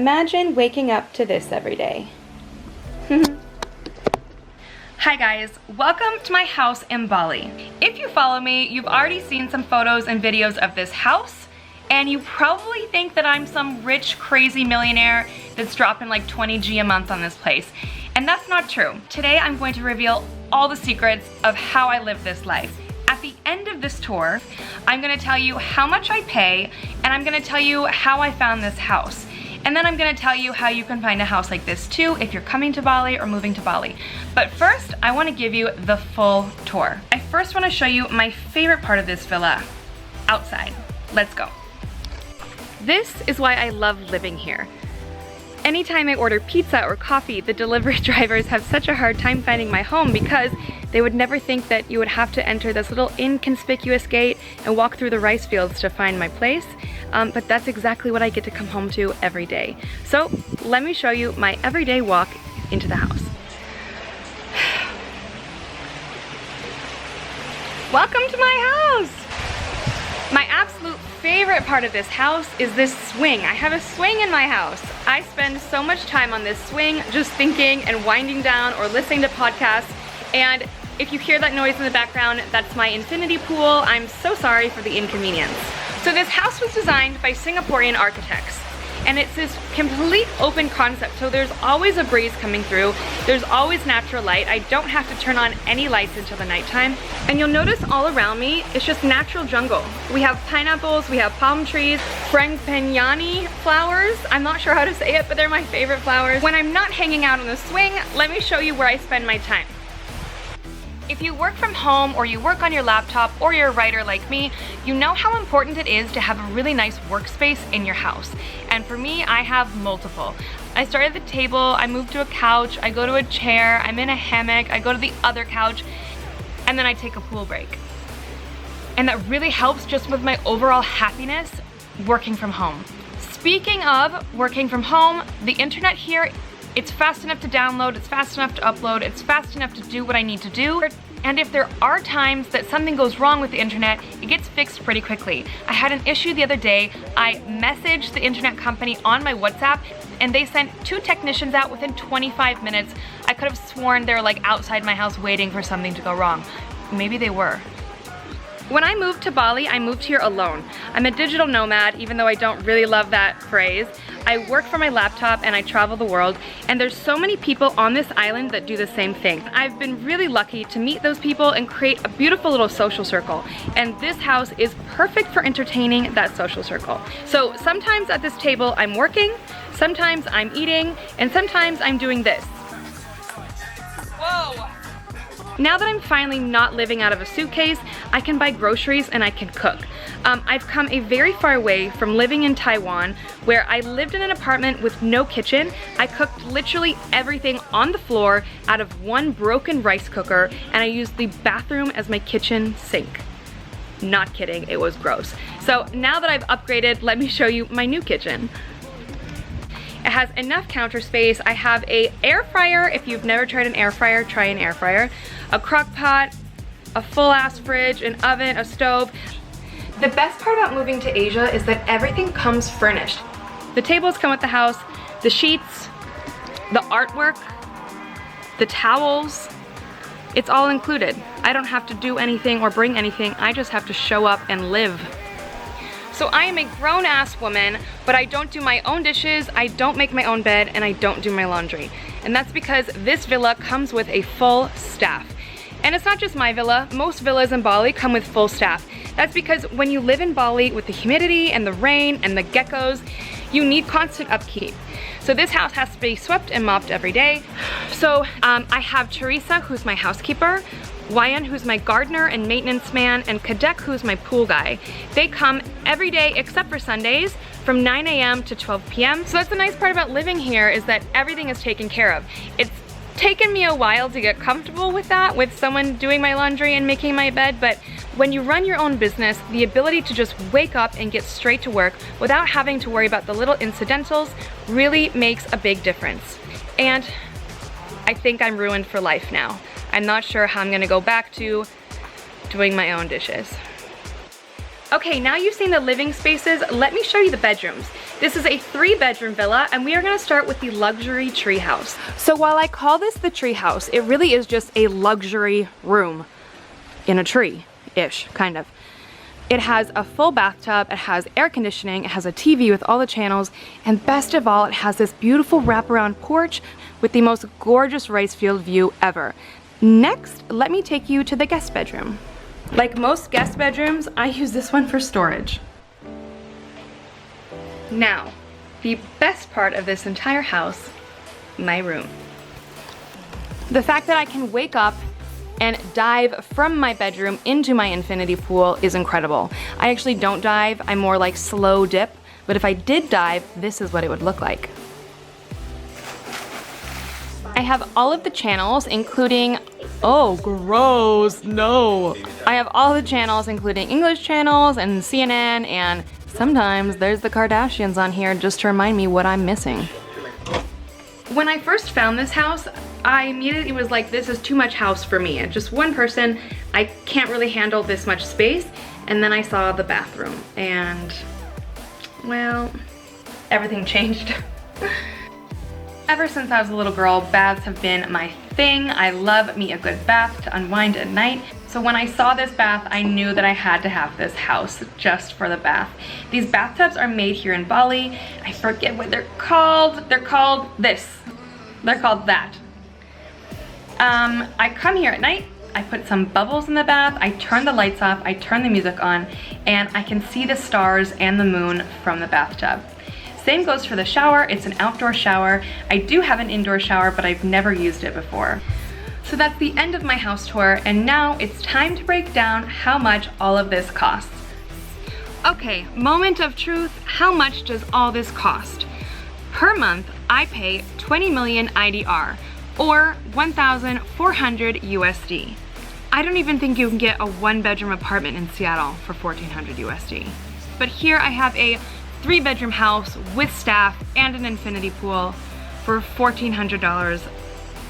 Imagine waking up to this every day. Hi guys, welcome to my house in Bali. If you follow me, you've already seen some photos and videos of this house, and you probably think that I'm some rich, crazy millionaire that's dropping like 20 G a month on this place. And that's not true. Today I'm going to reveal all the secrets of how I live this life. At the end of this tour, I'm gonna tell you how much I pay, and I'm gonna tell you how I found this house. And then I'm gonna tell you how you can find a house like this too if you're coming to Bali or moving to Bali. But first, I wanna give you the full tour. I first wanna show you my favorite part of this villa, outside. Let's go. This is why I love living here. Anytime I order pizza or coffee, the delivery drivers have such a hard time finding my home because they would never think that you would have to enter this little inconspicuous gate and walk through the rice fields to find my place. But that's exactly what I get to come home to every day. So let me show you my everyday walk into the house. Welcome to my house! My absolute favorite part of this house is this swing. I have a swing in my house. I spend so much time on this swing just thinking and winding down or listening to podcasts. And if you hear that noise in the background, that's my infinity pool. I'm so sorry for the inconvenience. So this house was designed by Singaporean architects, and it's this complete open concept. So there's always a breeze coming through. There's always natural light. I don't have to turn on any lights until the nighttime. And you'll notice all around me, it's just natural jungle. We have pineapples, we have palm trees, frangipani flowers. I'm not sure how to say it, but they're my favorite flowers. When I'm not hanging out on the swing, let me show you where I spend my time. If you work from home or you work on your laptop or you're a writer like me, you know how important it is to have a really nice workspace in your house. And for me, I have multiple. I start at the table, I move to a couch, I go to a chair, I'm in a hammock, I go to the other couch, and then I take a pool break. And that really helps just with my overall happiness working from home. Speaking of working from home, the internet here, it's fast enough to download, it's fast enough to upload, it's fast enough to do what I need to do. And if there are times that something goes wrong with the internet, it gets fixed pretty quickly. I had an issue the other day. I messaged the internet company on my WhatsApp and they sent 2 technicians out within 25 minutes. I could have sworn they were like outside my house waiting for something to go wrong. Maybe they were. When I moved to Bali, I moved here alone. I'm a digital nomad, even though I don't really love that phrase. I work from my laptop and I travel the world, and there's so many people on this island that do the same thing. I've been really lucky to meet those people and create a beautiful little social circle, and this house is perfect for entertaining that social circle. So sometimes at this table I'm working, sometimes I'm eating, and sometimes I'm doing this. Whoa! Now that I'm finally not living out of a suitcase, I can buy groceries and I can cook. I've come a very far way from living in Taiwan, where I lived in an apartment with no kitchen. I cooked literally everything on the floor out of one broken rice cooker, and I used the bathroom as my kitchen sink. Not kidding, it was gross. So now that I've upgraded, let me show you my new kitchen. It has enough counter space. I have a air fryer. If you've never tried an air fryer, try an air fryer. A crock pot, a full ass fridge, an oven, a stove. The best part about moving to Asia is that everything comes furnished. The tables come with the house, the sheets, the artwork, the towels. It's all included. I don't have to do anything or bring anything. I just have to show up and live. So I am a grown-ass woman, but I don't do my own dishes, I don't make my own bed, and I don't do my laundry. And that's because this villa comes with a full staff. And it's not just my villa, most villas in Bali come with full staff. That's because when you live in Bali with the humidity and the rain and the geckos, you need constant upkeep. So this house has to be swept and mopped every day. So I have Teresa, who's my housekeeper, Wayan, who's my gardener and maintenance man, and Kadek, who's my pool guy. They come every day except for Sundays from 9 a.m. to 12 p.m. So that's the nice part about living here, is that everything is taken care of. It's taken me a while to get comfortable with that, with someone doing my laundry and making my bed, but when you run your own business, the ability to just wake up and get straight to work without having to worry about the little incidentals really makes a big difference. And I think I'm ruined for life now. I'm not sure how I'm gonna go back to doing my own dishes. Okay, now you've seen the living spaces, let me show you the bedrooms. This is a 3-bedroom villa, and we are gonna start with the luxury treehouse. So while I call this the treehouse, it really is just a luxury room in a tree-ish, kind of. It has a full bathtub, it has air conditioning, it has a TV with all the channels, and best of all, it has this beautiful wraparound porch with the most gorgeous rice field view ever. Next, let me take you to the guest bedroom. Like most guest bedrooms, I use this one for storage. Now, the best part of this entire house, my room. The fact that I can wake up and dive from my bedroom into my infinity pool is incredible. I actually don't dive, I'm more like slow dip, but if I did dive, this is what it would look like. I have all of the channels, including, oh gross, no. I have all the channels, including English channels and CNN, and sometimes there's the Kardashians on here just to remind me what I'm missing. When I first found this house, I immediately was like, this is too much house for me. And just one person, I can't really handle this much space. And then I saw the bathroom and, well, everything changed. Ever since I was a little girl, baths have been my thing. I love me a good bath to unwind at night. So when I saw this bath, I knew that I had to have this house just for the bath. These bathtubs are made here in Bali. I forget what they're called. They're called this. They're called that. I come here at night, I put some bubbles in the bath, I turn the lights off, I turn the music on, and I can see the stars and the moon from the bathtub. Same goes for the shower. It's an outdoor shower. I do have an indoor shower, but I've never used it before. So that's the end of my house tour, and now it's time to break down how much all of this costs. Okay, moment of truth. How much does all this cost? Per month, I pay 20 million IDR, or 1,400 USD. I don't even think you can get a 1-bedroom apartment in Seattle for 1,400 USD. But here I have a 3-bedroom house with staff and an infinity pool for $1,400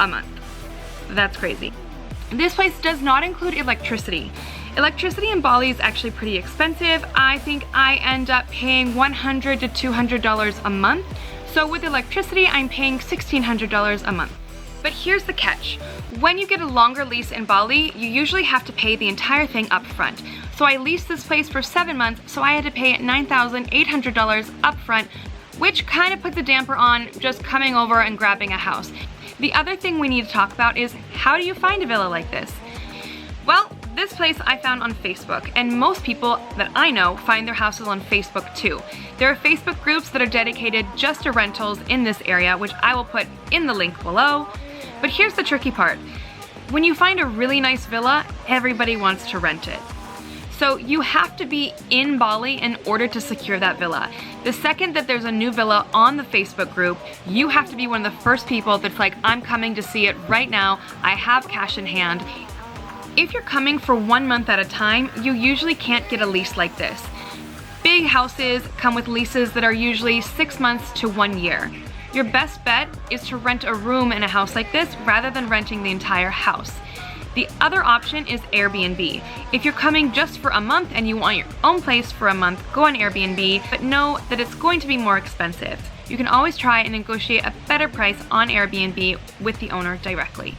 a month. That's crazy. This place does not include electricity. Electricity in Bali is actually pretty expensive. I think I end up paying $100 to $200 a month. So with electricity, I'm paying $1,600 a month. But here's the catch. When you get a longer lease in Bali, you usually have to pay the entire thing up front. So I leased this place for 7 months, so I had to pay $9,800 up front, which kind of puts a damper on just coming over and grabbing a house. The other thing we need to talk about is, how do you find a villa like this? Well, this place I found on Facebook, and most people that I know find their houses on Facebook too. There are Facebook groups that are dedicated just to rentals in this area, which I will put in the link below. But here's the tricky part. When you find a really nice villa, everybody wants to rent it. So you have to be in Bali in order to secure that villa. The second that there's a new villa on the Facebook group, you have to be one of the first people that's like, I'm coming to see it right now. I have cash in hand. If you're coming for 1 month at a time, you usually can't get a lease like this. Big houses come with leases that are usually 6 months to 1 year. Your best bet is to rent a room in a house like this rather than renting the entire house. The other option is Airbnb. If you're coming just for a month and you want your own place for a month, go on Airbnb, but know that it's going to be more expensive. You can always try and negotiate a better price on Airbnb with the owner directly.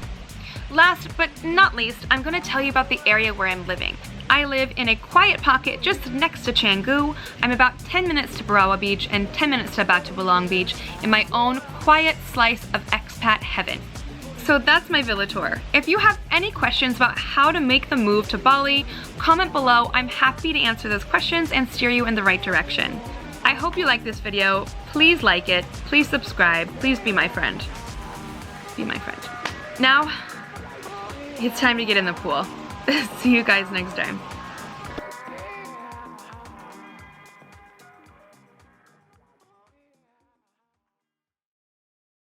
Last but not least, I'm going to tell you about the area where I'm living. I live in a quiet pocket just next to Canggu. I'm about 10 minutes to Barawa Beach and 10 minutes to Batu Belang Beach in my own quiet slice of expat heaven. So that's my villa tour. If you have any questions about how to make the move to Bali, comment below. I'm happy to answer those questions and steer you in the right direction. I hope you like this video. Please like it. Please subscribe. Please be my friend. Be my friend. Now, it's time to get in the pool. See you guys next time.